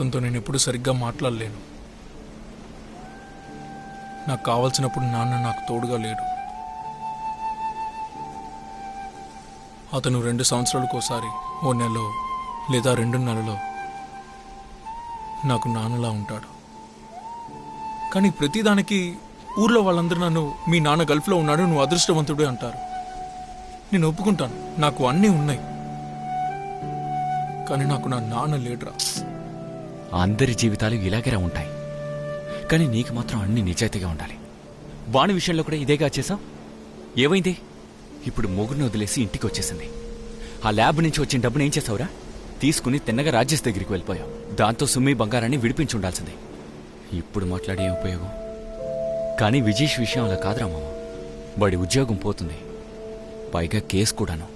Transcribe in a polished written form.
అతనితో నేను ఎప్పుడు సరిగ్గా మాట్లాడలేను. నాకు కావాల్సినప్పుడు నాన్న నాకు తోడుగా లేడు. అతను 2 సంవత్సరాలకోసారి, ఓ నెలలో లేదా 2 నెలలో నాకు నాన్నలా ఉంటాడు. కానీ ప్రతిదానికి ఊర్లో వాళ్ళందరూ నన్ను మీ నాన్న గల్ఫ్లో ఉన్నాడు, నువ్వు అదృష్టవంతుడే అంటారు. నేను ఒప్పుకుంటాను, నాకు అన్నీ ఉన్నాయి. కానీ నాకు నా నాన్న లేడురా. అందరి జీవితాలు ఇలాగేరా ఉంటాయి, కానీ నీకు మాత్రం అన్ని నిజాయితీగా ఉండాలి. వాణి విషయంలో కూడా ఇదేగా చేసావు. ఏమైంది? ఇప్పుడు మొగుడిని వదిలేసి ఇంటికి వచ్చేసింది. ఆ ల్యాబ్ నుంచి వచ్చిన డబ్బుని ఏం చేసావురా? తీసుకుని తిన్నగా రాజేష్ దగ్గరికి వెళ్ళిపోయావు. దాంతో సుమ్మి బంగారాన్ని విడిపించి ఉండాల్సింది. ఇప్పుడు మాట్లాడి ఏం ఉపయోగం? కానీ విజేష్ విషయం అలా కాదురా మామ. వాడి ఉద్యోగం పోతుంది, పైగా కేసు కూడాను.